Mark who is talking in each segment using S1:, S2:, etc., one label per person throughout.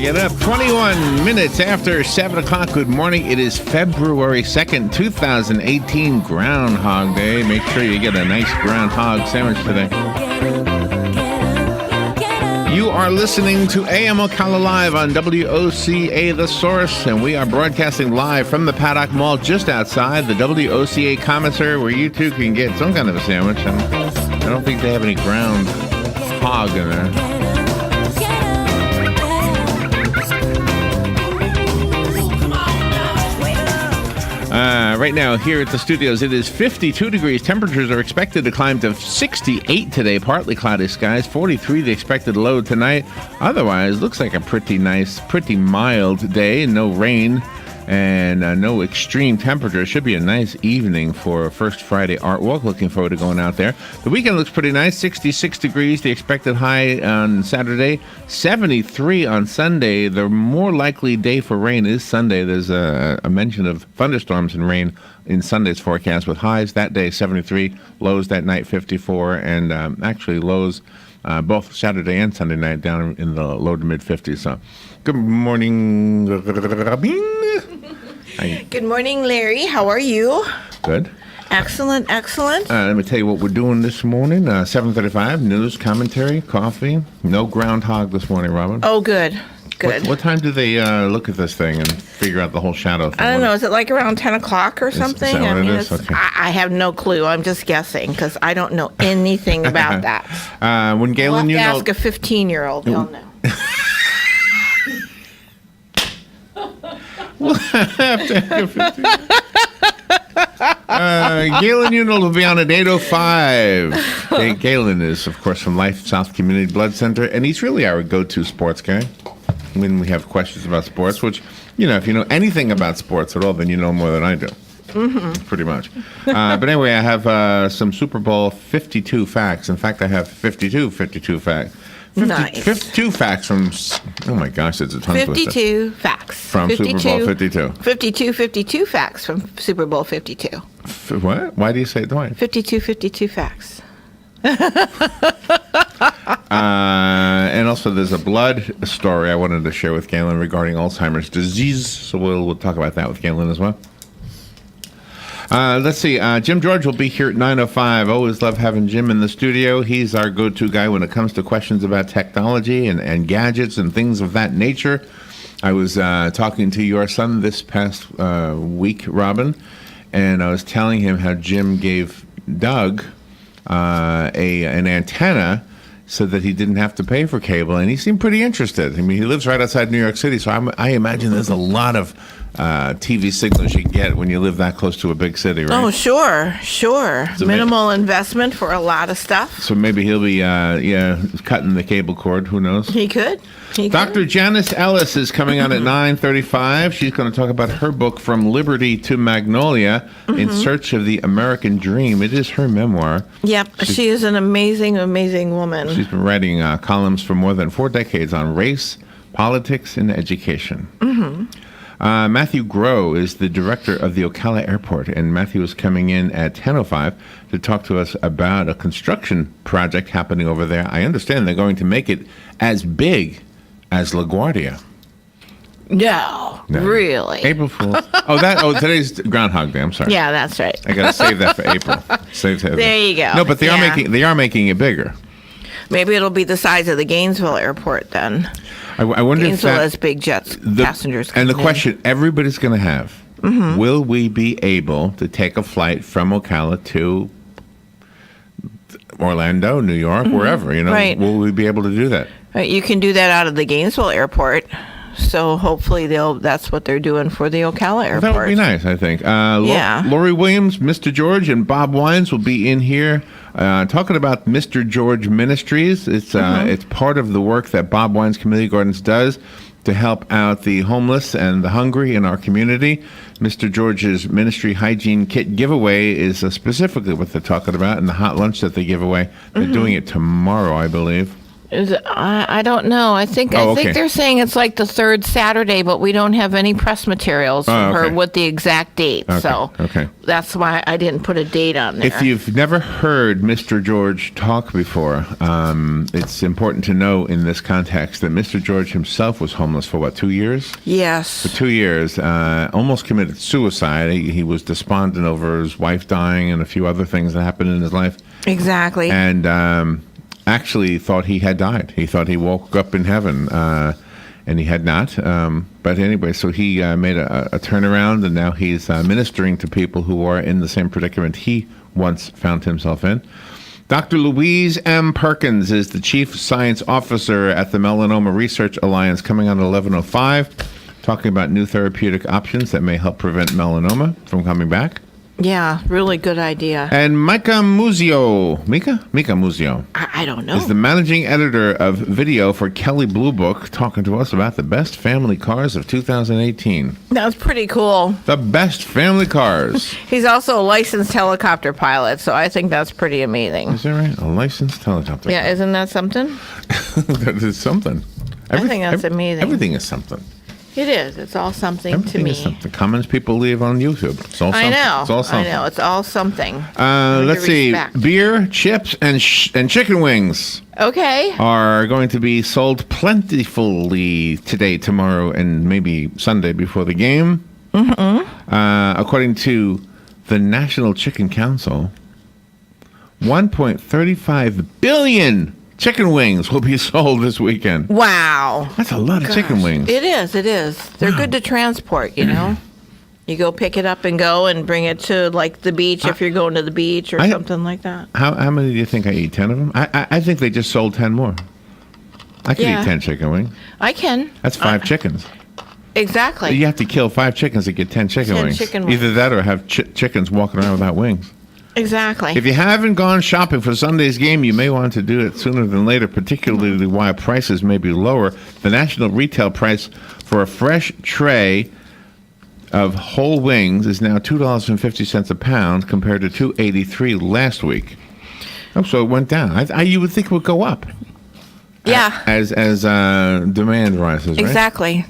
S1: Get up. 21 minutes after 7 o'clock. Good morning. It is February 2nd, 2018, Groundhog Day. Make sure you get a nice groundhog sandwich today. You are listening to AM Ocala Live on WOCA The Source, and we are broadcasting live from the Paddock Mall just outside the WOCA commissary, where you too can get some kind of a sandwich. And I don't think they have any ground hog in there. Right now, here at the studios, it is 52 degrees. Temperatures are expected to climb to 68 today. Partly cloudy skies. 43 the expected low tonight. Otherwise, looks like a pretty nice, pretty mild day. No rain and no extreme temperature. Should be a nice evening for First Friday Art Walk. Looking forward to going out there. The weekend looks pretty nice. 66 degrees. The expected high on Saturday. 73 on Sunday. The more likely day for rain is Sunday. There's a mention of thunderstorms and rain in Sunday's forecast, with highs that day 73, lows that night 54, and actually lows both Saturday and Sunday night down in the low to mid 50s. So, good morning, Robin.
S2: Good morning, Larry. How are you?
S1: Good.
S2: Excellent, excellent.
S1: Let me tell you what we're doing this morning. 7:35, news, commentary, coffee. No groundhog this morning, Robin.
S2: Oh, good. Good.
S1: What time do they look at this thing and figure out the whole shadow thing?
S2: I don't know. Is it like around 10 o'clock or something?
S1: Is that what it is? Okay.
S2: I have no clue. I'm just guessing because I don't know anything about that.
S1: When Galen,
S2: we'll have to ask a 15-year-old. They'll know.
S1: We'll have to ask a 15-year-old. Galen Unel will be on at 8:05. Galen is, of course, from Life South Community Blood Center, and he's really our go-to sports guy when we have questions about sports, which, if you know anything about sports at all, then you know more than I do. Mm-hmm. Pretty much. But anyway, I have some Super Bowl 52 facts. In fact, I have 52 facts. 52 facts from, oh my gosh, it's a tongue twister.
S2: 52 facts.
S1: From 52, Super Bowl 52.
S2: 52 facts from Super Bowl 52.
S1: What? Why do you say it that way?
S2: 52 facts.
S1: And also there's a blood story I wanted to share with Galen regarding Alzheimer's disease, so we'll talk about that with Galen as well. Let's see. Jim George will be here at 9:05. Always love having Jim in the studio. He's our go-to guy when it comes to questions about technology and gadgets and things of that nature. I was talking to your son this past week, Robin, and I was telling him how Jim gave Doug an antenna so that he didn't have to pay for cable, and he seemed pretty interested. I mean, he lives right outside New York City, so I imagine there's a lot of TV signals you get when you live that close to a big city, right?
S2: Oh, sure. So minimal investment for a lot of stuff.
S1: So maybe he'll be, cutting the cable cord. Who knows?
S2: He could.
S1: Dr. Janice Ellis is coming on at 9:35. She's going to talk about her book, From Liberty to Magnolia, In Search of the American Dream. It is her memoir.
S2: Yep. She is an amazing, amazing woman.
S1: She's been writing columns for more than 4 decades on race, politics, and education. Mm-hmm. Matthew Groh is the director of the Ocala Airport, and Matthew is coming in at 10:05 to talk to us about a construction project happening over there. I understand they're going to make it as big as LaGuardia.
S2: No, really.
S1: April Fool's. Today's Groundhog Day. I'm sorry.
S2: Yeah, that's right.
S1: I got to save that for April.
S2: There you go.
S1: No, but they are making it bigger.
S2: Maybe it'll be the size of the Gainesville airport then.
S1: I wonder
S2: Gainesville
S1: if
S2: has big jets, passengers.
S1: And the question everybody's going to have, will we be able to take a flight from Ocala to Orlando, New York, wherever?
S2: Right.
S1: Will we be able to do that?
S2: Right, you can do that out of the Gainesville airport. So hopefully that's what they're doing for the Ocala airport.
S1: That would be nice, I think. Lori Williams, Mr. George, and Bob Wines will be in here talking about Mr. George Ministries. It's part of the work that Bob Wines Community Gardens does to help out the homeless and the hungry in our community. Mr. George's Ministry Hygiene Kit giveaway is specifically what they're talking about, and the hot lunch that they give away. They're doing it tomorrow, I believe.
S2: I don't know. I think they're saying it's like the third Saturday, but we don't have any press materials from her with the exact date. So that's why I didn't put a date on there.
S1: If you've never heard Mr. George talk before, it's important to know in this context that Mr. George himself was homeless for 2 years?
S2: Yes.
S1: For 2 years, almost committed suicide. He was despondent over his wife dying and a few other things that happened in his life.
S2: Exactly.
S1: And actually thought he had died. He thought he woke up in heaven, and he had not. But anyway, so he made a turnaround, and now he's ministering to people who are in the same predicament he once found himself in. Dr. Louise M. Perkins is the Chief Science Officer at the Melanoma Research Alliance, coming on at 11:05, talking about new therapeutic options that may help prevent melanoma from coming back.
S2: Yeah, really good idea.
S1: And Mika Muzio,
S2: I don't know,
S1: is the managing editor of video for Kelley Blue Book, talking to us about the best family cars of 2018.
S2: That's pretty cool.
S1: The best family cars.
S2: He's also a licensed helicopter pilot, so I think that's pretty amazing.
S1: Is that right? A licensed helicopter pilot.
S2: Isn't that something?
S1: That is something.
S2: I think that's amazing.
S1: Everything is something.
S2: It is. It's all something
S1: Everything
S2: to me.
S1: Is something. Comments people leave on YouTube. It's all something.
S2: I know.
S1: It's all something.
S2: I know. It's all something.
S1: Let's see.
S2: Respect.
S1: Beer, chips, and chicken wings.
S2: Okay.
S1: Are going to be sold plentifully today, tomorrow, and maybe Sunday before the game. According to the National Chicken Council, 1.35 billion chicken wings will be sold this weekend.
S2: Wow.
S1: That's a lot of chicken wings.
S2: It is. It is. They're good to transport, you know. You go pick it up and go and bring it to, like, the beach if you're going to the beach or something like that.
S1: How many do you think I eat? 10 of them? I think they just sold 10 more. I could eat 10 chicken wings.
S2: I can.
S1: That's 5 chickens.
S2: Exactly.
S1: You have to kill 5 chickens to get 10 chicken
S2: 10
S1: wings.
S2: chicken wings.
S1: Either that or have chickens walking around without wings.
S2: Exactly.
S1: If you haven't gone shopping for Sunday's game, you may want to do it sooner than later, particularly while prices may be lower. The national retail price for a fresh tray of whole wings is now $2.50 a pound compared to $2.83 last week. Oh, so it went down. You would think it would go up.
S2: Yeah.
S1: As demand rises, right?
S2: Exactly.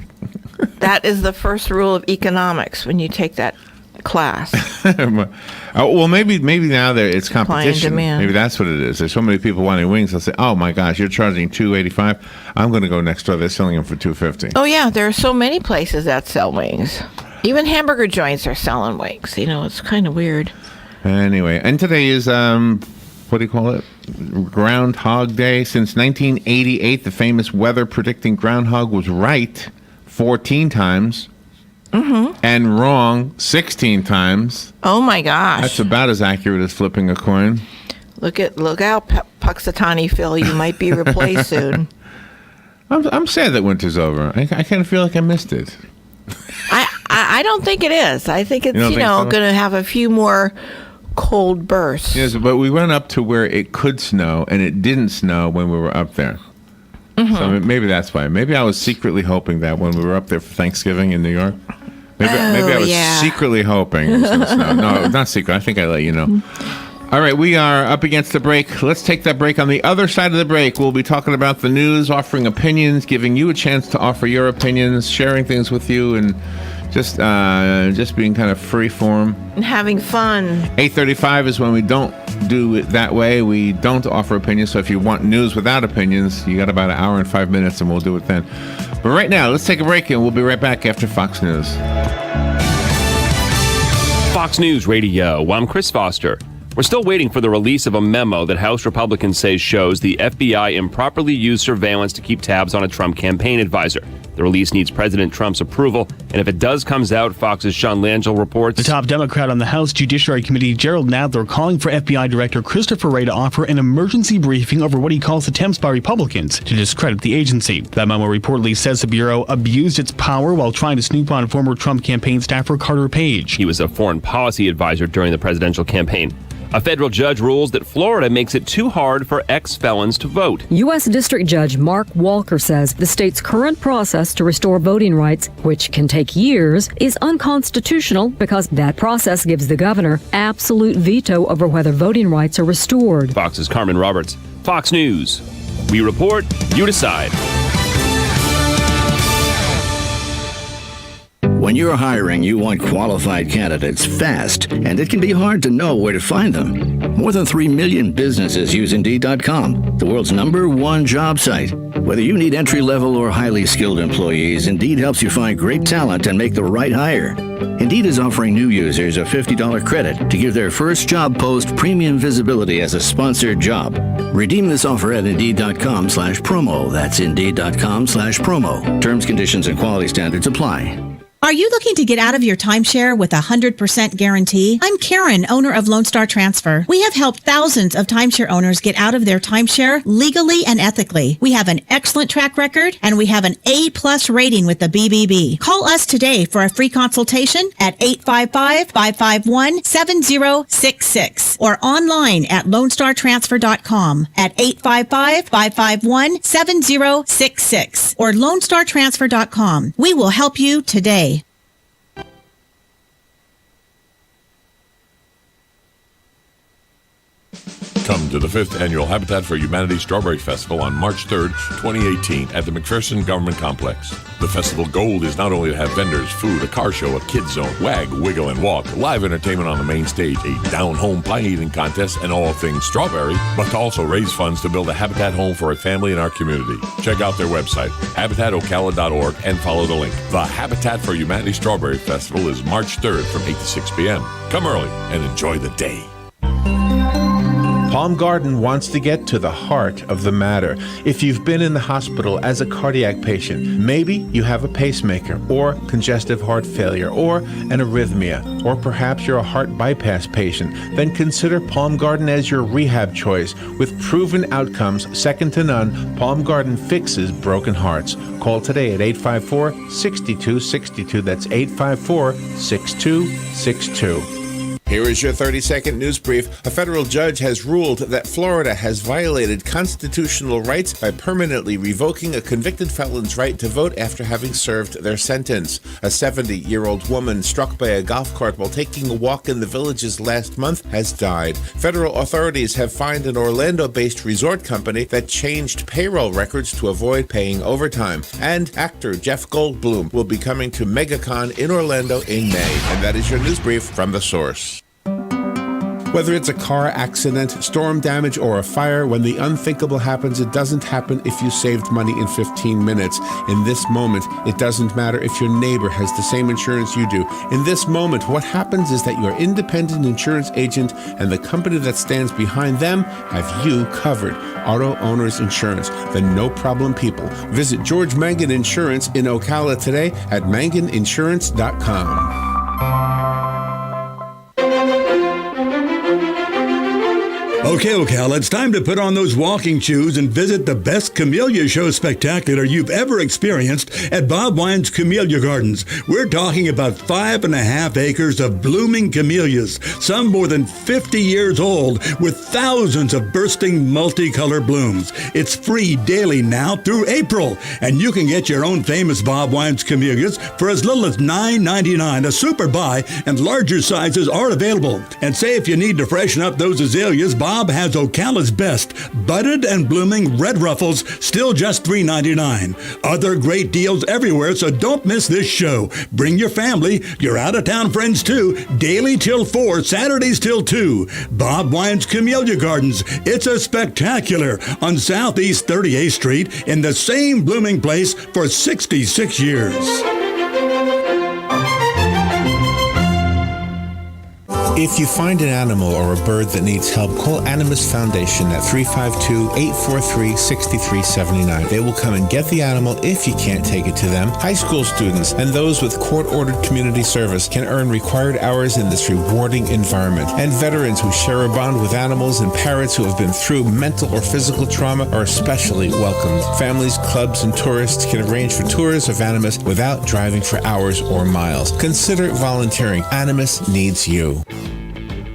S2: That is the first rule of economics when you take that class.
S1: Well, maybe now it's competition.
S2: Demand.
S1: Maybe that's what it is. There's so many people wanting wings. They'll say, "Oh my gosh, you're charging $2.85. I'm going to go next door. They're selling them for $2.50."
S2: Oh yeah, there are so many places that sell wings. Even hamburger joints are selling wings. You know, it's kind of weird.
S1: Anyway, and today is what do you call it? Groundhog Day. Since 1988, the famous weather predicting groundhog was right 14 times. And wrong 16 times.
S2: Oh my gosh.
S1: That's about as accurate as flipping a coin.
S2: Look out, Puxatawny Phil. You might be replaced soon.
S1: I'm sad that winter's over. I kind of feel like I missed it.
S2: I don't think it is. I think it's, going to have a few more cold bursts.
S1: Yes, but we went up to where it could snow, and it didn't snow when we were up there. So maybe that's why. Maybe I was secretly hoping that when we were up there for Thanksgiving in New York. Maybe I was secretly hoping it was going to snow. No, not secret. I think I let you know. All right, we are up against the break. Let's take that break. On the other side of the break, we'll be talking about the news, offering opinions, giving you a chance to offer your opinions, sharing things with you, and just being kind of free form.
S2: And having fun.
S1: 8:35 is when we don't do it that way. We don't offer opinions. So if you want news without opinions, you got about an hour and 5 minutes, and we'll do it then. But right now, let's take a break, and we'll be right back after Fox News.
S3: Fox News Radio. I'm Chris Foster. We're still waiting for the release of a memo that House Republicans say shows the FBI improperly used surveillance to keep tabs on a Trump campaign advisor. The release needs President Trump's approval, and if it does comes out, Fox's Sean Langell reports.
S4: The top Democrat on the House Judiciary Committee, Gerald Nadler, calling for FBI Director Christopher Wray to offer an emergency briefing over what he calls attempts by Republicans to discredit the agency. That memo reportedly says the Bureau abused its power while trying to snoop on former Trump campaign staffer Carter Page.
S3: He was a foreign policy advisor during the presidential campaign. A federal judge rules that Florida makes it too hard for ex-felons to vote.
S5: U.S. District Judge Mark Walker says the state's current process to restore voting rights, which can take years, is unconstitutional because that process gives the governor absolute veto over whether voting rights are restored.
S3: Fox's Carmen Roberts, Fox News. We report, you decide.
S6: When you're hiring, you want qualified candidates fast, and it can be hard to know where to find them. More than 3 million businesses use Indeed.com, the world's #1 job site. Whether you need entry-level or highly skilled employees, Indeed helps you find great talent and make the right hire. Indeed is offering new users a $50 credit to give their first job post premium visibility as a sponsored job. Redeem this offer at Indeed.com/promo. That's Indeed.com/promo. Terms, conditions, and quality standards apply.
S7: Are you looking to get out of your timeshare with a 100% guarantee? I'm Karen, owner of Lone Star Transfer. We have helped thousands of timeshare owners get out of their timeshare legally and ethically. We have an excellent track record, and we have an A+ rating with the BBB. Call us today for a free consultation at 855-551-7066 or online at LoneStarTransfer.com at 855-551-7066 or LoneStarTransfer.com. We will help you today.
S8: Come to the 5th Annual Habitat for Humanity Strawberry Festival on March 3rd, 2018 at the McPherson Government Complex. The festival goal is not only to have vendors, food, a car show, a kids zone, wag, wiggle, and walk, live entertainment on the main stage, a down-home pie-eating contest, and all things strawberry, but to also raise funds to build a habitat home for a family in our community. Check out their website, habitatocala.org, and follow the link. The Habitat for Humanity Strawberry Festival is March 3rd from 8 to 6 p.m. Come early and enjoy the day.
S1: Palm Garden wants to get to the heart of the matter. If you've been in the hospital as a cardiac patient, maybe you have a pacemaker or congestive heart failure or an arrhythmia, or perhaps you're a heart bypass patient, then consider Palm Garden as your rehab choice. With proven outcomes second to none, Palm Garden fixes broken hearts. Call today at 854-6262. That's 854-6262.
S9: Here is your 30-second news brief. A federal judge has ruled that Florida has violated constitutional rights by permanently revoking a convicted felon's right to vote after having served their sentence. A 70-year-old woman struck by a golf cart while taking a walk in the Villages last month has died. Federal authorities have fined an Orlando-based resort company that changed payroll records to avoid paying overtime. And actor Jeff Goldblum will be coming to MegaCon in Orlando in May. And that is your news brief from The Source. Whether it's a car accident, storm damage, or a fire, when the unthinkable happens, it doesn't happen if you saved money in 15 minutes. In this moment, it doesn't matter if your neighbor has the same insurance you do. In this moment, what happens is that your independent insurance agent and the company that stands behind them have you covered. Auto Owners Insurance, the no-problem people. Visit George Mangan Insurance in Ocala today at manganinsurance.com.
S10: Okay, Ocala, it's time to put on those walking shoes and visit the best Camellia Show spectacular you've ever experienced at Bob Wine's Camellia Gardens. We're talking about 5.5 acres of blooming camellias, some more than 50 years old, with thousands of bursting multicolored blooms. It's free daily now through April, and you can get your own famous Bob Wine's camellias for as little as $9.99. A super buy and larger sizes are available. And say if you need to freshen up those azaleas, Bob has Ocala's best, budded and blooming red ruffles, still just $3.99. Other great deals everywhere, so don't miss this show. Bring your family, your out-of-town friends too, daily till 4, Saturdays till 2. Bob Wine's Camellia Gardens. It's a spectacular on Southeast 38th Street in the same blooming place for 66 years.
S9: If you find an animal or a bird that needs help, call Animus Foundation at 352-843-6379. They will come and get the animal if you can't take it to them. High school students and those with court-ordered community service can earn required hours in this rewarding environment. And veterans who share a bond with animals and parents who have been through mental or physical trauma are especially welcomed. Families, clubs, and tourists can arrange for tours of Animus without driving for hours or miles. Consider volunteering. Animus needs you.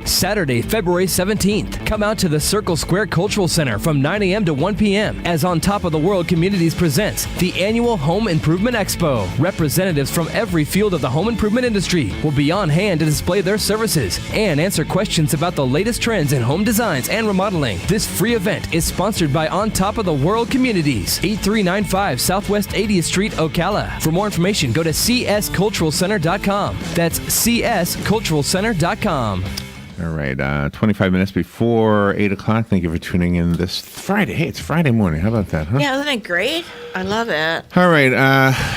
S11: Saturday, February 17th. Come out to the Circle Square Cultural Center from 9 a.m. to 1 p.m. as On Top of the World Communities presents the annual Home Improvement Expo. Representatives from every field of the home improvement industry will be on hand to display their services and answer questions about the latest trends in home designs and remodeling. This free event is sponsored by On Top of the World Communities, 8395 Southwest 80th Street, Ocala. For more information, go to csculturalcenter.com. That's csculturalcenter.com.
S1: All right, 25 minutes before 8 o'clock. Thank you for tuning in this Friday. Hey, it's Friday morning. How about that, huh?
S2: Yeah, isn't it great? I love it.
S1: All right,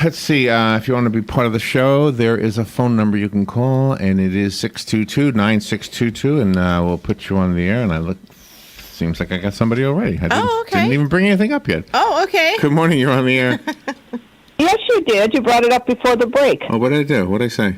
S1: let's see. If you want to be part of the show, there is a phone number you can call, and it is 622-9622, and we'll put you on the air. And seems like I got somebody already. I didn't even bring anything up yet.
S2: Oh, okay.
S1: Good morning. You're on the air.
S12: Yes, you did. You brought it up before the break.
S1: Oh, what did I do? What did I say?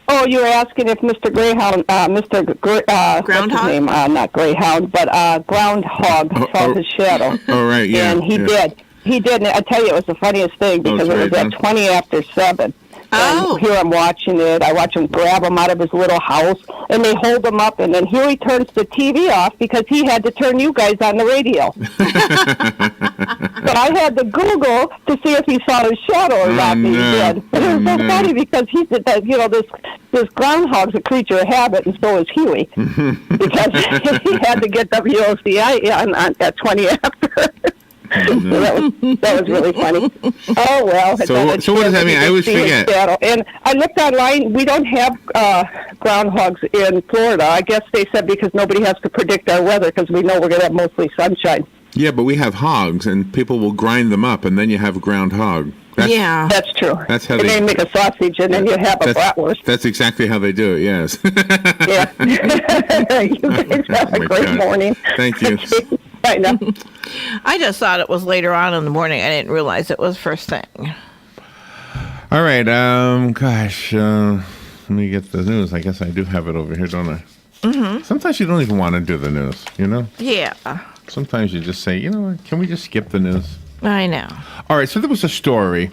S12: Oh, you were asking if Mr. Greyhound,
S2: Groundhog?
S12: What's his name? Not Greyhound, but Groundhog saw his shadow.
S1: Oh, right, yeah.
S12: And he did. He did. And I tell you, it was the funniest thing because it was at 20 after 7.
S2: Oh.
S12: And here I'm watching it. I watch him grab him out of his little house, and they hold him up, and then here he turns the TV off because he had to turn you guys on the radio. So I had to Google to see if he saw his shadow or not. He did. But it was so funny because he did that. You know, this groundhog's a creature of habit, and so is Huey, because he had to get WOCI on at 20 after. So that was really funny. Oh, well.
S1: So what does that mean? I always forget.
S12: And I looked online. We don't have groundhogs in Florida. I guess they said because nobody has to predict our weather because we know we're going to have mostly sunshine.
S1: Yeah, but we have hogs, and people will grind them up, and then you have a groundhog.
S12: That's true.
S1: That's how
S12: they make a sausage, and then you have a bratwurst.
S1: That's exactly how they do it, yes.
S12: Yeah. You guys have a great morning.
S1: Thank you.
S12: I know.
S2: I just thought it was later on in the morning. I didn't realize it was first thing.
S1: All right. Gosh. Let me get the news. I guess I do have it over here, don't I?
S2: Mm-hmm.
S1: Sometimes you don't even want to do the news, you know?
S2: Yeah.
S1: Sometimes you just say, you know what, can we just skip the news?
S2: I know.
S1: All right. So there was a story.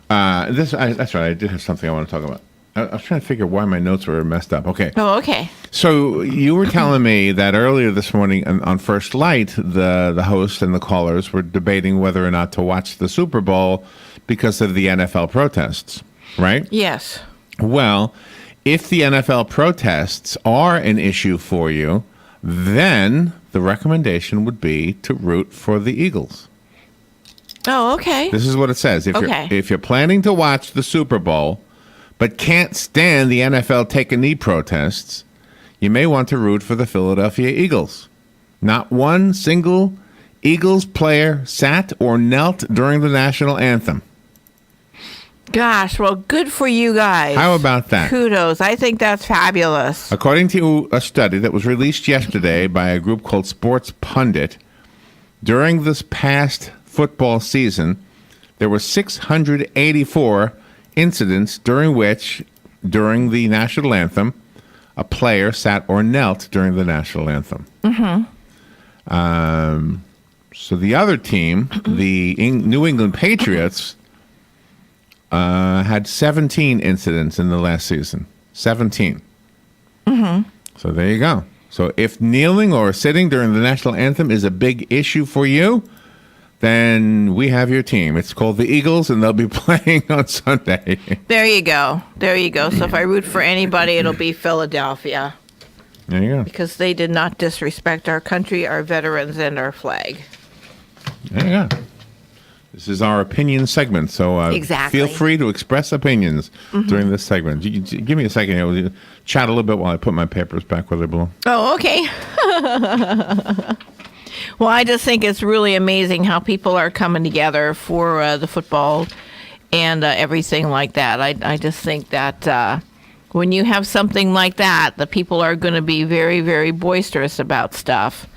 S1: That's right. I did have something I want to talk about. I was trying to figure why my notes were messed up. Okay.
S2: Oh, okay.
S1: So you were telling me that earlier this morning on First Light, the host and the callers were debating whether or not to watch the Super Bowl because of the NFL protests, right?
S2: Yes.
S1: Well, if the NFL protests are an issue for you, then the recommendation would be to root for the Eagles.
S2: Oh, okay.
S1: This is what it says. If you're planning to watch the Super Bowl but can't stand the NFL take-a-knee protests, you may want to root for the Philadelphia Eagles. Not one single Eagles player sat or knelt during the national anthem.
S2: Gosh, well, good for you guys.
S1: How about that?
S2: Kudos. I think that's fabulous.
S1: According to a study that was released yesterday by a group called Sports Pundit, during this past football season, there were 684 incidents during the national anthem, a player sat or knelt during the national anthem.
S2: Mm-hmm.
S1: So the other team, the New England Patriots, had 17 incidents in the last season. 17.
S2: Mm-hmm.
S1: So there you go. So if kneeling or sitting during the national anthem is a big issue for you, then we have your team. It's called the Eagles, and they'll be playing on Sunday.
S2: There you go. There you go. So if I root for anybody, it'll be Philadelphia.
S1: There you go.
S2: Because they did not disrespect our country, our veterans, and our flag.
S1: There you go. This is our opinion segment, so
S2: exactly.
S1: Feel free to express opinions during this segment. Give me a second here. We'll chat a little bit while I put my papers back where they belong.
S2: Oh, okay. Well, I just think it's really amazing how people are coming together for the football and everything like that. I just think that when you have something like that, the people are going to be very, very boisterous about stuff.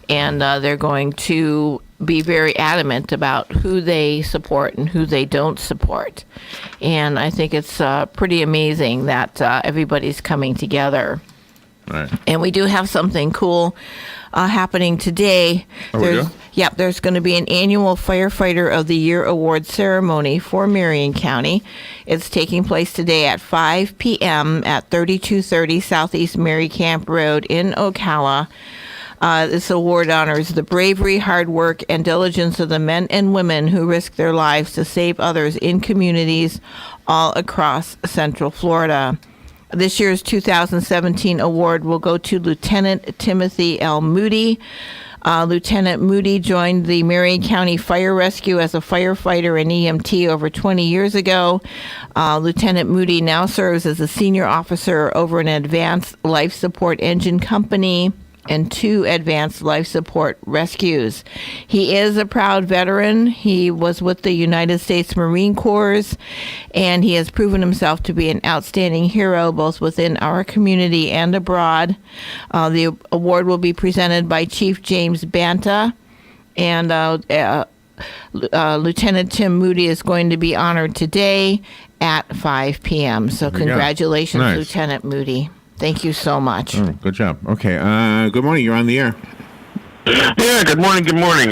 S2: And they're going to be very adamant about who they support and who they don't support. And I think it's pretty amazing that everybody's coming together
S1: Right.
S2: And we do have something cool happening today.
S1: Oh, we do?
S2: Yep, there's going to be an annual Firefighter of the Year award ceremony for Marion County. It's taking place today at 5 p.m. at 3230 Southeast Mary Camp Road in Ocala. This award honors the bravery, hard work, and diligence of the men and women who risk their lives to save others in communities all across Central Florida. This year's 2017 award will go to Lieutenant Timothy L. Moody. Lieutenant Moody joined the Marion County Fire Rescue as a firefighter and EMT over 20 years ago. Lieutenant Moody now serves as a senior officer over an advanced life support engine company and 2 advanced life support rescues. He is a proud veteran. He was with the United States Marine Corps, and he has proven himself to be an outstanding hero both within our community and abroad. The award will be presented by Chief James Banta, and Lieutenant Tim Moody is going to be honored today at 5 p.m. So congratulations,
S1: nice.
S2: Lieutenant Moody. Thank you so much.
S1: Oh, good job. Okay. Good morning. You're on the air.
S13: Yeah, good morning. Someone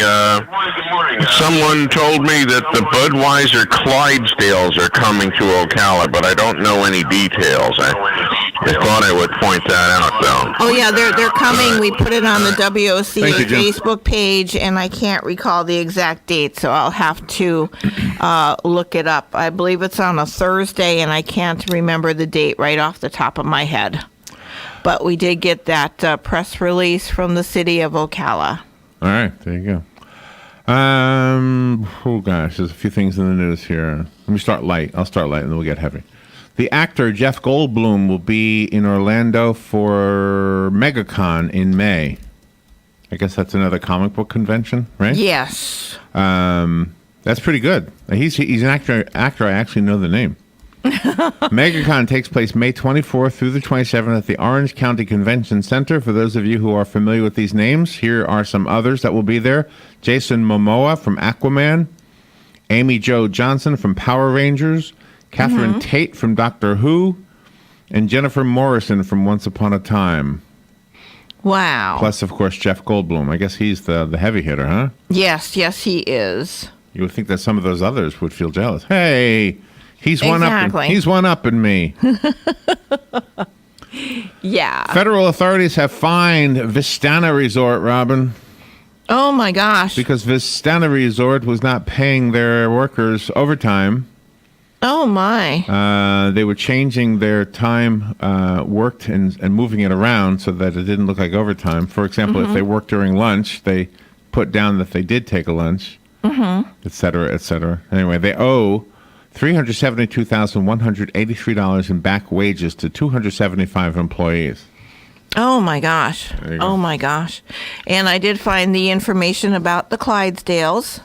S13: told me that the Budweiser Clydesdales are coming to Ocala, but I don't know any details. I thought I would point that out, though.
S2: Oh, yeah, they're coming. We put it on the WOC
S1: Thank you, Jim.
S2: Facebook page, and I can't recall the exact date, so I'll have to look it up. I believe it's on a Thursday, and I can't remember the date right off the top of my head. But we did get that press release from the city of Ocala.
S1: All right. There you go. Oh, gosh. There's a few things in the news here. Let me start light. I'll start light, and then we'll get heavy. The actor Jeff Goldblum will be in Orlando for MegaCon in May. I guess that's another comic book convention, right?
S2: Yes.
S1: That's pretty good. He's an actor. I actually know the name. MegaCon takes place May 24th through the 27th at the Orange County Convention Center. For those of you who are familiar with these names, here are some others that will be there. Jason Momoa from Aquaman, Amy Jo Johnson from Power Rangers, Catherine Tate from Doctor Who, and Jennifer Morrison from Once Upon a Time.
S2: Wow.
S1: Plus, of course, Jeff Goldblum. I guess he's the heavy hitter, huh?
S2: Yes, he is.
S1: You would think that some of those others would feel jealous. Hey, he's
S2: Exactly.
S1: one up in me.
S2: Yeah.
S1: Federal authorities have fined Vistana Resort, Robin,
S2: Oh, my gosh.
S1: because Vistana Resort was not paying their workers overtime.
S2: Oh, my.
S1: They were changing their time worked and moving it around so that it didn't look like overtime. For example, if they worked during lunch, they put down that they did take a lunch, et cetera, et cetera. Anyway, they owe $372,183 in back wages to 275 employees.
S2: Oh, my gosh.
S1: There you go.
S2: Oh, my gosh. And I did find the information about the Clydesdales.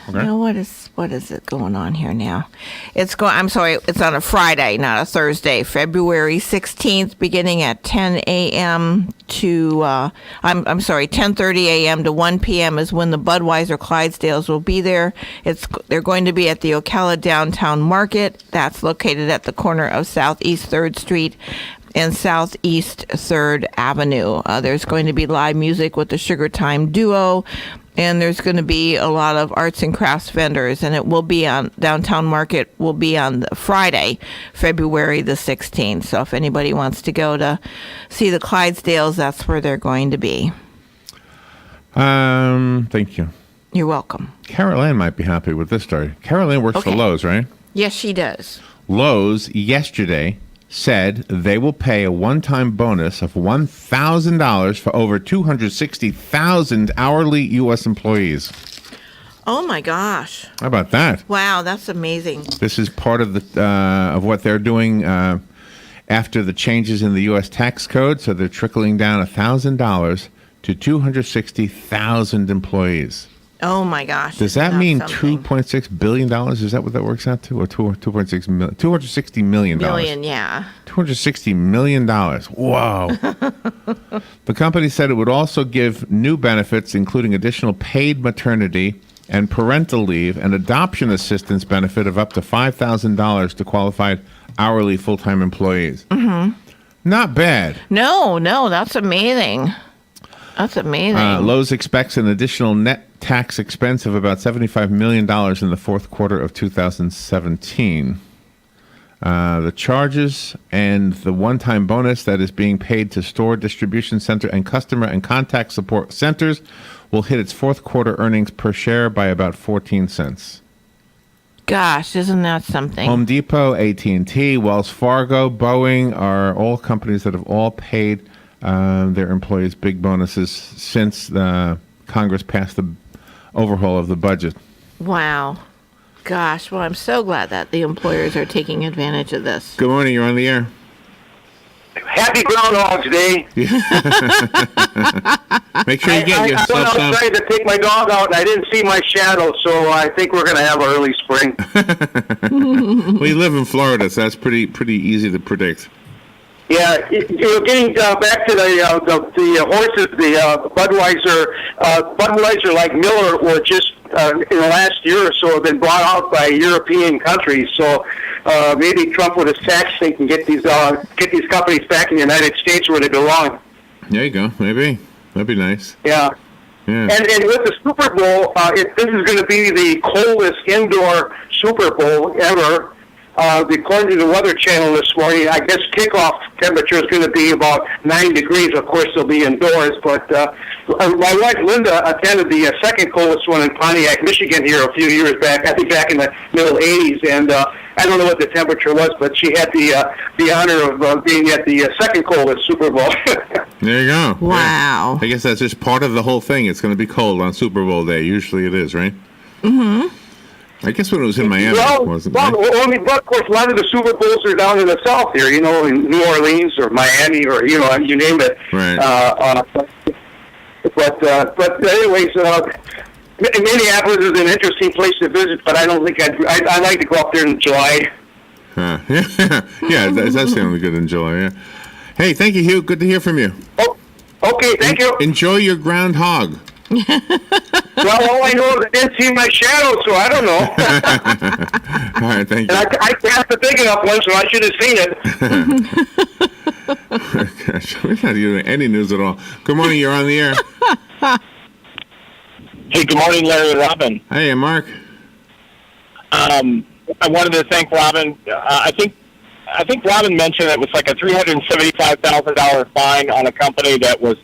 S1: Okay.
S2: Now, what is it going on here now? It's on a Friday, not a Thursday, February 16th, beginning at 10 a.m. to 10:30 a.m. to 1 p.m. is when the Budweiser Clydesdales will be there. They're going to be at the Ocala Downtown Market. That's located at the corner of Southeast 3rd Street and Southeast 3rd Avenue. There's going to be live music with the Sugar Time Duo. And there's going to be a lot of arts and crafts vendors, and it will be on Downtown Market will be on Friday, February the 16th. So if anybody wants to go to see the Clydesdales, that's where they're going to be.
S1: Thank you.
S2: You're welcome.
S1: Carol Ann might be happy with this story. Carol Ann works for
S2: Okay.
S1: Lowe's, right?
S2: Yes, she does.
S1: Lowe's yesterday said they will pay a one-time bonus of $1,000 for over 260,000 hourly U.S. employees.
S2: Oh my gosh!
S1: How about that?
S2: Wow, that's amazing.
S1: This is part of the of what they're doing after the changes in the U.S. tax code. So they're trickling down $1,000 to 260,000 employees.
S2: Oh my gosh!
S1: Does that
S2: Isn't
S1: mean
S2: something?
S1: $2.6 billion? Is that what that works out to? Or $2.6 million? $260 million.
S2: Million, yeah.
S1: $260 million. Whoa. The company said it would also give new benefits, including additional paid maternity and parental leave and adoption assistance benefit of up to $5,000 to qualified hourly full-time employees. Not bad.
S2: No, that's amazing. That's amazing.
S1: Lowe's expects an additional net tax expense of about $75 million in the fourth quarter of 2017. The charges and the one-time bonus that is being paid to store, distribution center, and customer and contact support centers will hit its fourth quarter earnings per share by about 14 cents.
S2: Gosh, isn't that something?
S1: Home Depot, AT&T, Wells Fargo, Boeing are all companies that have all paid their employees big bonuses since Congress passed the overhaul of the budget.
S2: Wow. Gosh, well, I'm so glad that the employers are taking advantage of this.
S1: Good morning, you're on the air.
S14: Happy Groundhog's Day.
S1: Make sure you get yourself some.
S14: I went outside to take my dog out, and I didn't see my shadow, so I think we're going to have an early spring.
S1: Well, you live in Florida, so that's pretty easy to predict.
S14: Yeah, getting back to the horses, the Budweiser like Miller were just in the last year or so have been bought out by European countries. So maybe Trump with his tax thing can get these companies back in the United States where they belong.
S1: There you go. Maybe that'd be nice.
S14: Yeah.
S1: Yeah.
S14: And with the Super Bowl, this is going to be the coldest indoor Super Bowl ever. According to the Weather Channel this morning, I guess kickoff temperature is going to be about 9 degrees. Of course, they'll be indoors. But my wife Linda attended the second coldest one in Pontiac, Michigan here a few years back. I think back in the middle 80s. And I don't know what the temperature was, but she had the honor of being at the second coldest Super Bowl.
S1: There you go.
S2: Wow.
S1: Yeah. I guess that's just part of the whole thing. It's going to be cold on Super Bowl day. Usually it is, right?
S2: Mm-hmm.
S1: I guess when it was in Miami, it wasn't.
S14: But of course, a lot of the Super Bowls are down in the South here, in New Orleans or Miami or, you name it.
S1: Right.
S14: But anyways, Minneapolis is an interesting place to visit, but I don't think I'd like to go up there in July.
S1: Yeah, that's sounding good in July, yeah. Hey, thank you, Hugh. Good to hear from you.
S14: Oh, okay, thank you.
S1: Enjoy your groundhog.
S14: Well, all I know is I didn't see my shadow, so I don't know.
S1: All right, thank you.
S14: And I passed the big enough one, so I should have seen it.
S1: Gosh, we're not doing any news at all. Good morning, you're on the air.
S15: Hey, good morning, Larry and Robin.
S1: Hey, Mark.
S15: I wanted to thank Robin. I think Robin mentioned it was like a $375,000 fine on a company that was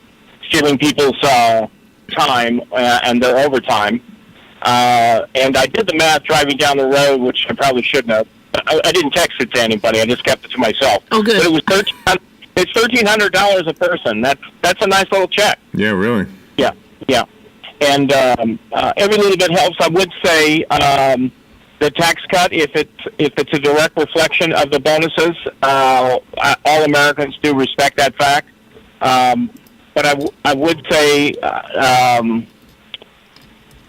S15: stealing people's time and their overtime. And I did the math driving down the road, which I probably shouldn't have. I didn't text it to anybody. I just kept it to myself.
S2: Oh, good.
S15: But it was $1,300 a person. That's a nice little check.
S1: Yeah, really.
S15: Yeah. And every little bit helps. I would say the tax cut, if it's a direct reflection of the bonuses, all Americans do respect that fact. But I would say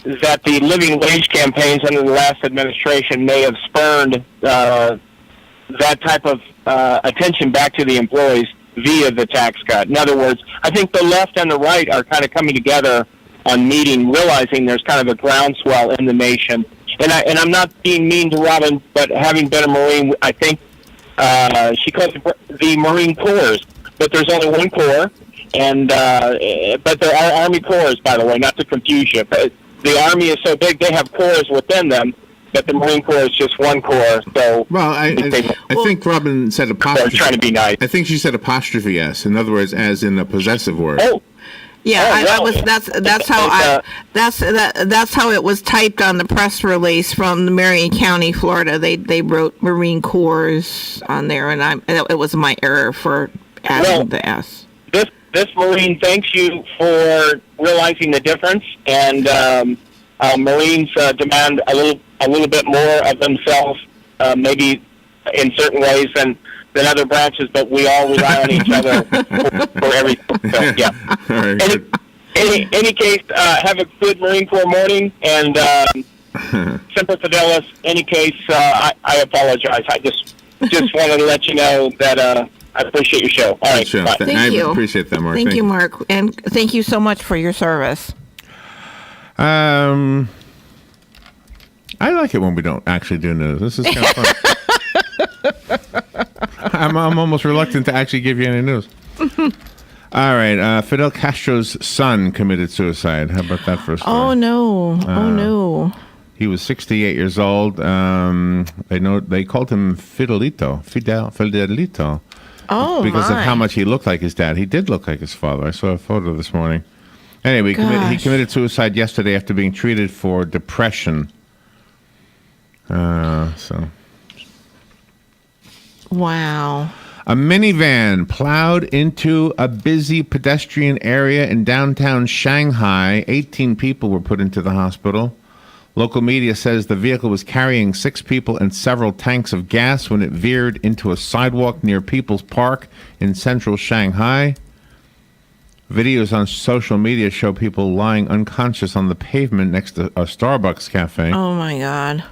S15: that the living wage campaigns under the last administration may have spurned that type of attention back to the employees via the tax cut. In other words, I think the left and the right are kind of coming together on meeting, realizing there's kind of a groundswell in the nation. And I'm not being mean to Robin, but having been a Marine, I think she calls it the Marine Corps, but there's only one Corps. And but there are Army Corps, by the way, not to confuse you. But the Army is so big; they have corps within them. But the Marine Corps is just one corps. So,
S1: well, I think Robin said apostrophe.
S15: They're trying to be nice.
S1: I think she said apostrophe S. In other words, as in a possessive word.
S15: Oh.
S2: Yeah,
S15: well,
S2: that's how it was typed on the press release from the Marion County, Florida. They wrote Marine Corps on there, and it was my error for adding the S.
S15: This Marine thanks you for realizing the difference, and Marines demand a little bit more of themselves, maybe in certain ways than other branches, but we all rely on each other for everything. So, yeah. Any case, have a good Marine Corps morning, and Semper Fidelis. Any case, I apologize. I just wanted to let you know that. I appreciate your show. All right,
S1: sure.
S15: Bye.
S2: Thank you.
S1: I appreciate that, Mark.
S2: Thank you, Mark, and thank you so much for your service.
S1: I like it when we don't actually do news. This is kind of fun. I'm almost reluctant to actually give you any news. All right, Fidel Castro's son committed suicide. How about that for a story?
S2: Oh no!
S1: He was 68 years old. They called him Fidelito.
S2: Oh,
S1: because of how much he looked like his dad. He did look like his father. I saw a photo this morning. Anyway, he committed suicide yesterday after being treated for depression.
S2: Wow.
S1: A minivan plowed into a busy pedestrian area in downtown Shanghai. 18 people were put into the hospital. Local media says the vehicle was carrying 6 people and several tanks of gas when it veered into a sidewalk near People's Park in central Shanghai. Videos on social media show people lying unconscious on the pavement next to a Starbucks cafe.
S2: Oh, my God.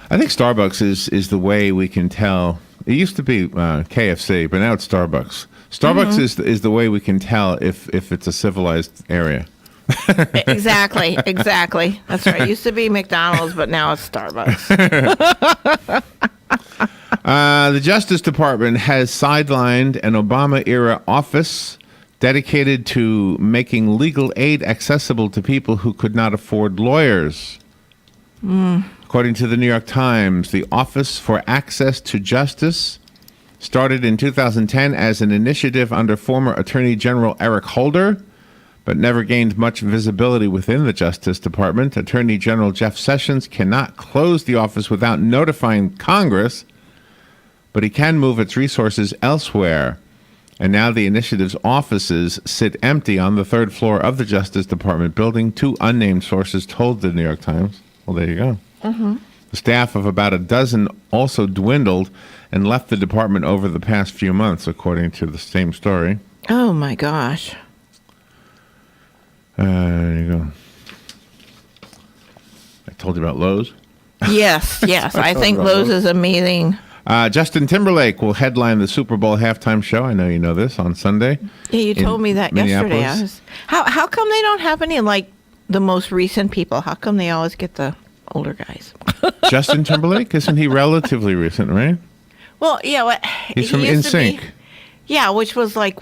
S1: I think Starbucks is the way we can tell. It used to be KFC, but now it's Starbucks. Starbucks is the way we can tell if it's a civilized area.
S2: Exactly. That's right. It used to be McDonald's, but now it's Starbucks.
S1: The Justice Department has sidelined an Obama-era office dedicated to making legal aid accessible to people who could not afford lawyers. According to the New York Times, the Office for Access to Justice started in 2010 as an initiative under former Attorney General Eric Holder, but never gained much visibility within the Justice Department. Attorney General Jeff Sessions cannot close the office without notifying Congress, but he can move its resources elsewhere. And now the initiative's offices sit empty on the 3rd floor of the Justice Department building, 2 unnamed sources told the New York Times. Well, there you go. The staff of about a dozen also dwindled and left the department over the past few months, according to the same story.
S2: Oh, my gosh.
S1: There you go. I told you about Lowe's.
S2: Yes. I think Lowe's is amazing.
S1: Justin Timberlake will headline the Super Bowl halftime show. I know you know this, on Sunday.
S2: Yeah, you told me that yesterday. How come they don't have any, like, the most recent people? How come they always get the older guys?
S1: Justin Timberlake? Isn't he relatively recent, right?
S2: Well, yeah.
S1: He's from NSYNC.
S2: Yeah, which was like,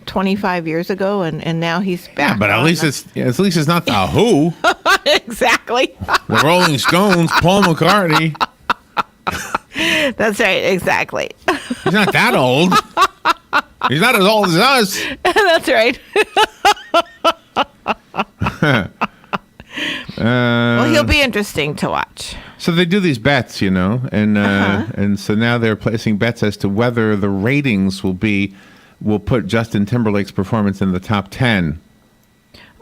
S2: 25 years ago, and now he's back.
S1: Yeah, but at least it's not the Who.
S2: Exactly.
S1: The Rolling Stones, Paul McCartney.
S2: That's right, exactly.
S1: He's not that old. He's not as old as us.
S2: That's right. Well, he'll be interesting to watch.
S1: So they do these bets, and so now they're placing bets as to whether the ratings will put Justin Timberlake's performance in the top 10.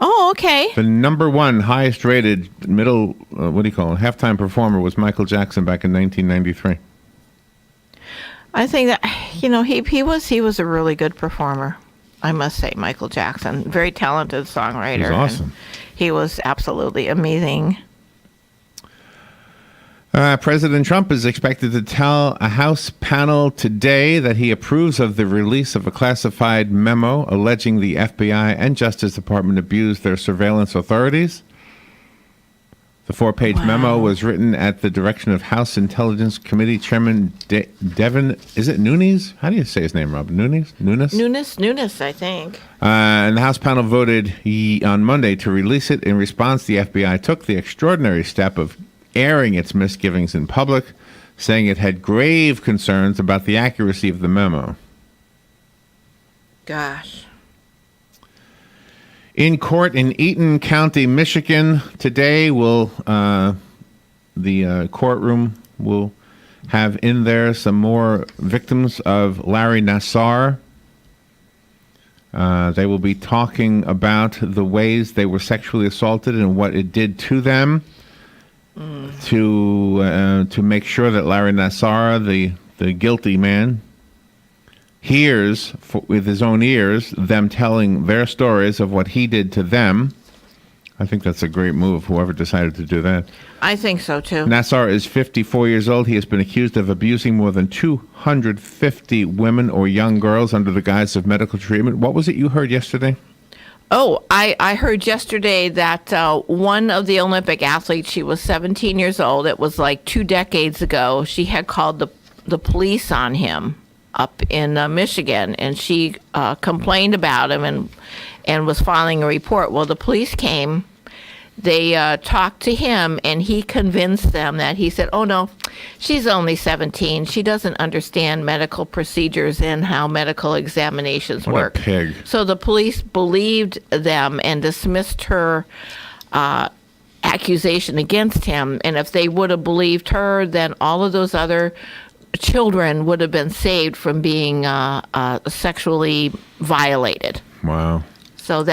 S2: Oh, okay.
S1: The number 1 highest rated halftime performer was Michael Jackson back in 1993.
S2: I think that, he was a really good performer. I must say, Michael Jackson, very talented songwriter.
S1: He's awesome.
S2: He was absolutely amazing.
S1: President Trump is expected to tell a House panel today that he approves of the release of a classified memo alleging the FBI and Justice Department abused their surveillance authorities. The 4-page memo was written at the direction of House Intelligence Committee Chairman Devin, is it Nunes? How do you say his name, Rob? Nunes,
S2: I think.
S1: And the House panel voted on Monday to release it. In response, the FBI took the extraordinary step of airing its misgivings in public, saying it had grave concerns about the accuracy of the memo.
S2: Gosh.
S1: In court in Eaton County, Michigan, today the courtroom will have in there some more victims of Larry Nassar. They will be talking about the ways they were sexually assaulted and what it did to them. To make sure that Larry Nassar, the guilty man, hears with his own ears them telling their stories of what he did to them. I think that's a great move, whoever decided to do that.
S2: I think so, too.
S1: Nassar is 54 years old. He has been accused of abusing more than 250 women or young girls under the guise of medical treatment. What was it you heard yesterday?
S2: Oh, I heard yesterday that one of the Olympic athletes, she was 17 years old. It was like 2 decades ago. She had called the police on him up in Michigan, and she complained about him and was filing a report. Well, the police came. They talked to him, and he convinced them that he said, oh, no, she's only 17. She doesn't understand medical procedures and how medical examinations work.
S1: What a pig.
S2: So the police believed them and dismissed her accusation against him. And if they would have believed her, then all of those other children would have been saved from being sexually violated.
S1: Wow.
S2: So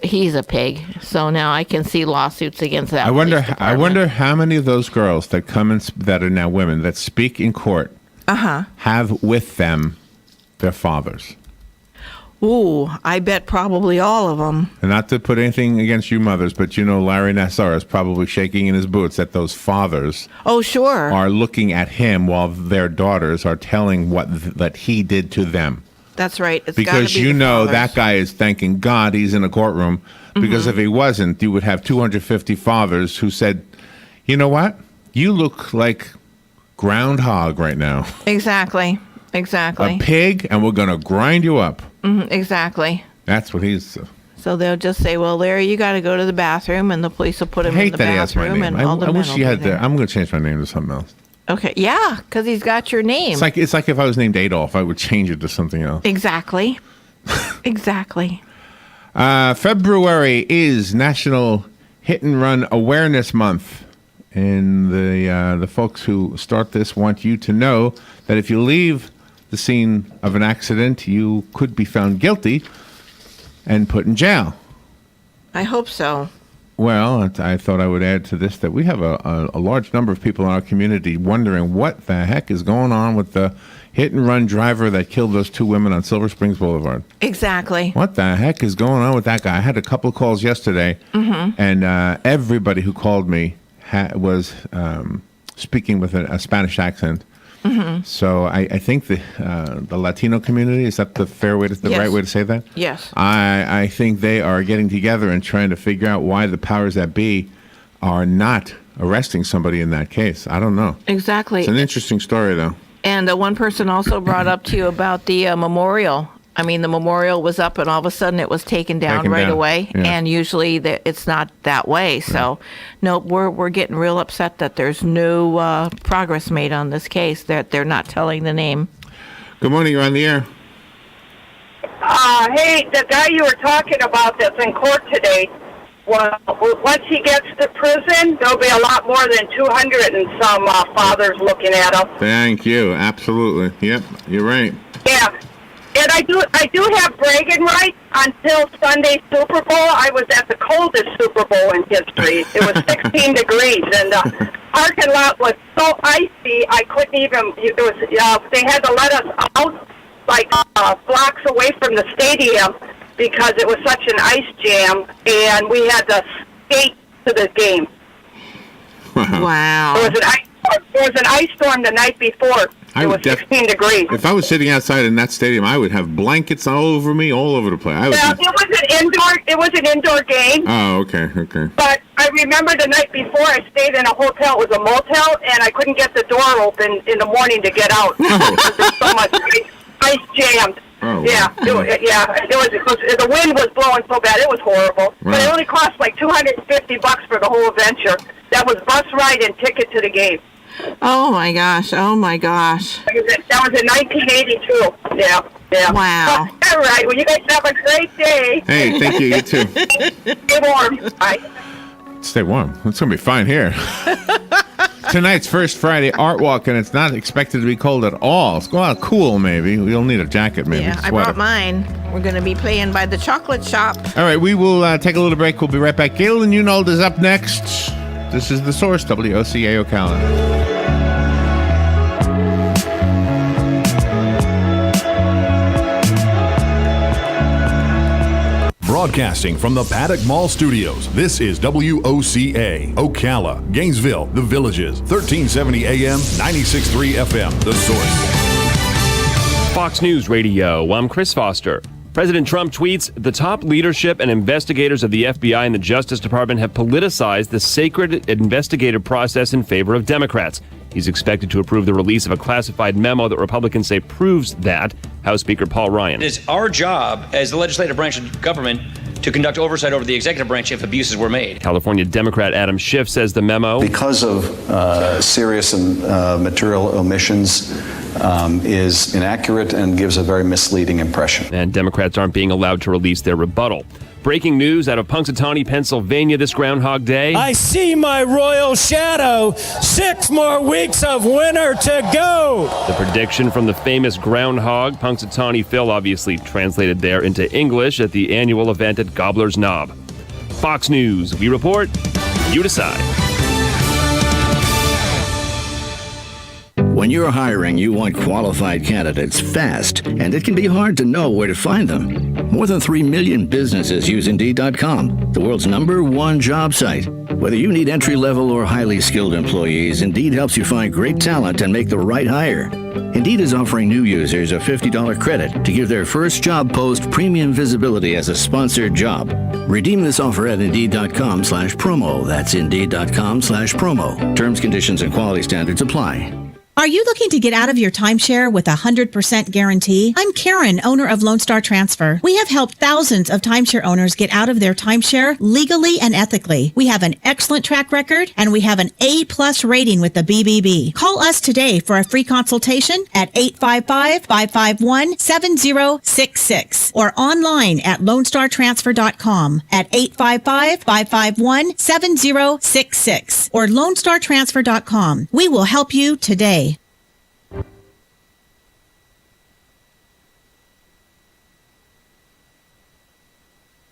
S2: he's a pig. So now I can see lawsuits against that.
S1: I wonder how many of those girls that come in, that are now women that speak in court have with them their fathers.
S2: Ooh, I bet probably all of them.
S1: And not to put anything against you mothers, but Larry Nassar is probably shaking in his boots that those fathers are looking at him while their daughters are telling that he did to them.
S2: That's right. It's
S1: because
S2: gotta be
S1: that guy is thanking God he's in a courtroom, because if he wasn't, you would have 250 fathers who said, you know what? You look like groundhog right now.
S2: Exactly.
S1: A pig, and we're going to grind you up.
S2: Exactly.
S1: That's what he's...
S2: So they'll just say, well, Larry, you got to go to the bathroom, and the police will put him in the bathroom. I hate that he has my name.
S1: I wish he had that. I'm going to change my name to something else.
S2: Okay, yeah, because he's got your name.
S1: It's like if I was named Adolf, I would change it to something else.
S2: Exactly. Exactly.
S1: February is National Hit and Run Awareness Month. And the folks who start this want you to know that if you leave the scene of an accident, you could be found guilty and put in jail.
S2: I hope so.
S1: Well, I thought I would add to this that we have a large number of people in our community wondering what the heck is going on with the hit-and-run driver that killed those 2 women on Silver Springs Boulevard.
S2: Exactly.
S1: What the heck is going on with that guy? I had a couple of calls yesterday, and everybody who called me was speaking with a Spanish accent. So I think the Latino community, is that the right way to say that?
S2: Yes.
S1: I think they are getting together and trying to figure out why the powers that be are not arresting somebody in that case. I don't know.
S2: Exactly.
S1: It's an interesting story, though.
S2: And one person also brought up to you about the memorial. I mean, the memorial was up, and all of a sudden it was taken down right away.
S1: Yeah.
S2: And usually it's not that way. So, no, we're getting real upset that there's no progress made on this case. That they're not telling the name.
S1: Good morning. You're on the air.
S12: Hey, the guy you were talking about that's in court today. Well, once he gets to prison, there'll be a lot more than 200 and some fathers looking at him.
S1: Thank you. Absolutely. Yep, you're right.
S12: Yeah. And I do have bragging rights. Until Sunday Super Bowl, I was at the coldest Super Bowl in history. It was 16 degrees, and the parking lot was so icy, I couldn't even, they had to let us out, like, blocks away from the stadium because it was such an ice jam, and we had to skate to the game.
S2: Wow.
S12: There was an ice storm the night before. It was 16 degrees.
S1: If I was sitting outside in that stadium, I would have blankets all over me, all over the place.
S12: It was an indoor game.
S1: Oh, okay.
S12: But I remember the night before I stayed in a hotel. It was a motel, and I couldn't get the door open in the morning to get out. Because there's so much ice jammed.
S1: Oh,
S12: yeah, the wind was blowing so bad. It was horrible. Wow. But it only cost like $250 for the whole adventure. That was bus ride and ticket to the game.
S2: Oh my gosh! That
S12: was in 1982. Yeah.
S2: Wow.
S12: All right. Well, you guys have a great day.
S1: Hey, thank you. You too.
S12: Stay warm. Bye.
S1: Stay warm. It's gonna be fine here. Tonight's First Friday Art Walk, and it's not expected to be cold at all. It's going cool, maybe. You'll need a jacket, maybe.
S2: Yeah, I brought mine. We're going to be playing by the chocolate shop.
S1: All right, we will take a little break. We'll be right back. Galen Unold is up next. This is The Source, WOCA Ocala.
S16: Broadcasting from the Paddock Mall Studios, this is WOCA, Ocala, Gainesville, The Villages, 1370 AM, 96.3 FM, The Source.
S3: Fox News Radio, I'm Chris Foster. President Trump tweets, the top leadership and investigators of the FBI and the Justice Department have politicized the sacred investigative process in favor of Democrats. He's expected to approve the release of a classified memo that Republicans say proves that. House Speaker Paul Ryan.
S17: It is our job as the legislative branch of government to conduct oversight over the executive branch if abuses were made.
S3: California Democrat Adam Schiff says the memo,
S18: because of serious and material omissions, is inaccurate and gives a very misleading impression.
S3: And Democrats aren't being allowed to release their rebuttal. Breaking news out of Punxsutawney, Pennsylvania this Groundhog Day.
S19: I see my royal shadow. 6 more weeks of winter to go.
S3: The prediction from the famous groundhog, Punxsutawney Phil, obviously translated there into English at the annual event at Gobbler's Knob. Fox News, we report, you decide.
S6: When you're hiring, you want qualified candidates fast, and it can be hard to know where to find them. More than 3 million businesses use Indeed.com, the world's #1 job site. Whether you need entry-level or highly skilled employees, Indeed helps you find great talent and make the right hire. Indeed is offering new users a $50 credit to give their first job post premium visibility as a sponsored job. Redeem this offer at Indeed.com/promo. That's Indeed.com/promo. Terms, conditions, and quality standards apply.
S7: Are you looking to get out of your timeshare with a 100% guarantee? I'm Karen, owner of Lone Star Transfer. We have helped thousands of timeshare owners get out of their timeshare legally and ethically. We have an excellent track record, and we have an A+ rating with the BBB. Call us today for a free consultation at 855-551-7066 or online at LoneStarTransfer.com at 855-551-7066 or LoneStarTransfer.com. We will help you today.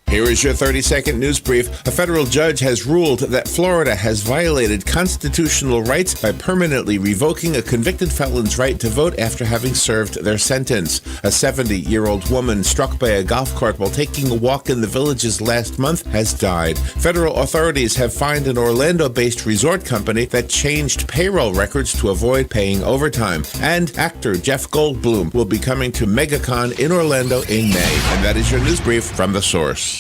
S9: Here is your 30-second news brief. A federal judge has ruled that Florida has violated constitutional rights by permanently revoking a convicted felon's right to vote after having served their sentence. A 70-year-old woman struck by a golf cart while taking a walk in the Villages last month has died. Federal authorities have fined an Orlando-based resort company that changed payroll records to avoid paying overtime. And actor Jeff Goldblum will be coming to MegaCon in Orlando in May. And that is your news brief from The Source.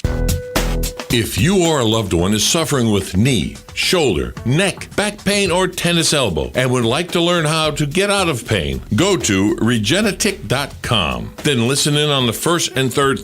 S8: If you or a loved one is suffering with knee, shoulder, neck, back pain, or tennis elbow and would like to learn how to get out of pain, go to Regenetic.com. Then listen in on the first and third